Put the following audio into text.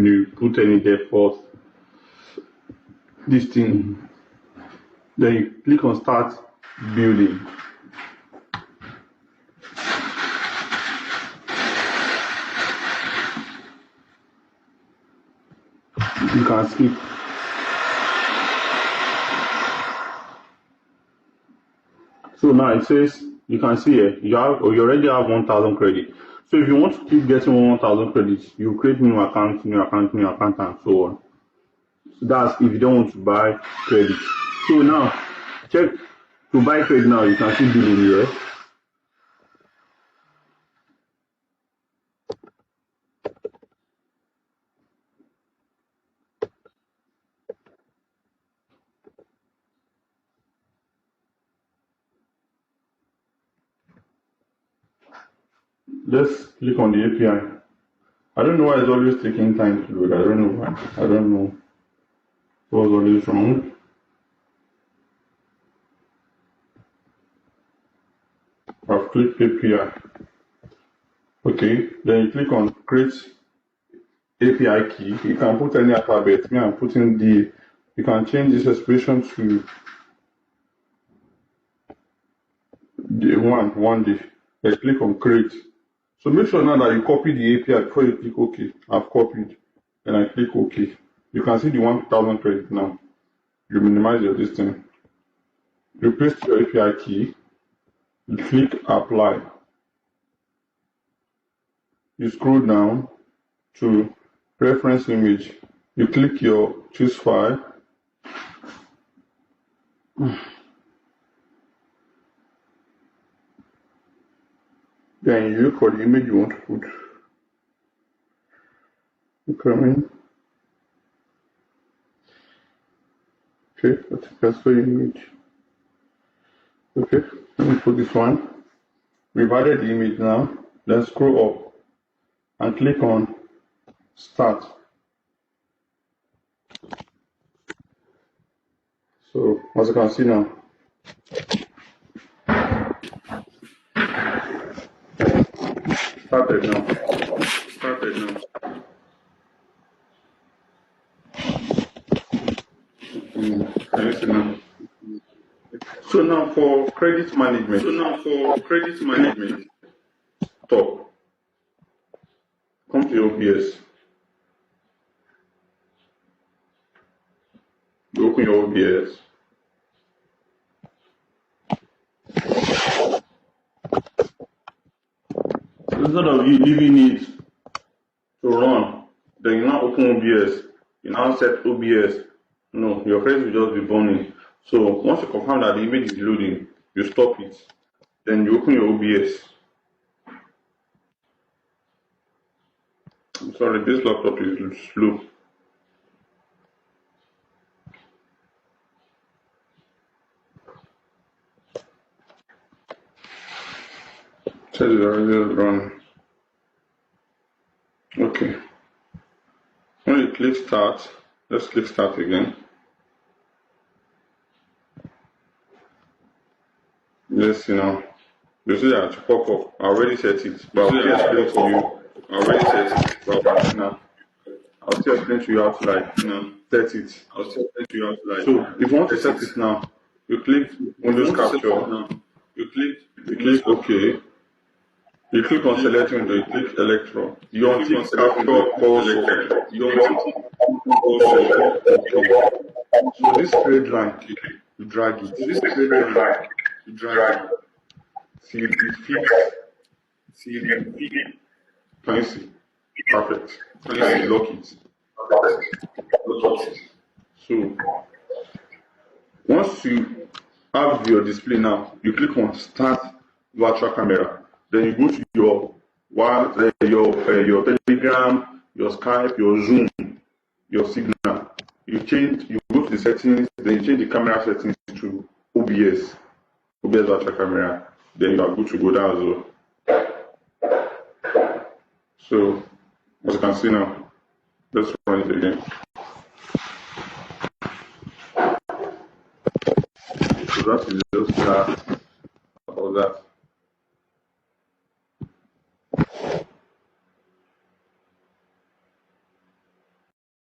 you put any default this thing, then you click on start building. You can skip. So now it says, you can see here, you already have 1,000 credit. So if you want to keep getting 1,000 credits, you create new account, and so on. So that's if you don't want to buy credit. So now, check to buy credit now, you can see billing here. Let's click on the API. I don't know why it's always taking time to load. I don't know why. I don't know what's always wrong. I've clicked API. Okay, then you click on create API key. You can put any alphabet. Me, I'm putting D. You can change this expression to the one D. Then click on create. So make sure now that you copy the API before you click OK. I've copied. Then I click OK. You can see the 1,000 credit now. You minimize your distance. You paste your API key. You click apply. You scroll down to reference image. You click your choose file. Then you look for the image you want to put. You come in. Okay, that's the image. Okay, let me put this one. We've added the image now. Let's scroll up and click on start. So as you can see now, started now. Can you see now? So now for credit management. Top. Come to OBS. You open your OBS. Instead of you leaving it to run, then you now open OBS. You now set OBS. No, your credit will just be burning. So once you confirm that the image is loading, you stop it. Then you open your OBS. I'm sorry, this laptop is slow. Says it's already running. Okay. When you click start, let's click start again. Let's see now. You see that pop up. I already set it. But I'll explain to you. Now. I'll still explain to you how to set it. So if you want to set it now, you click Windows Capture. You click OK. You click on select window, you click electro. You want to capture pulse. So this straight line, you drag it. See it fits. Can you see? Perfect. Can you see? Lock it. So once you have your display now, you click on start virtual camera. Then you go to your Telegram, your Skype, your Zoom, your Signal. You go to the settings, then you change the camera settings to OBS virtual camera. Then you are good to go down as well. So as you can see now, let's run it again. So that is just about that.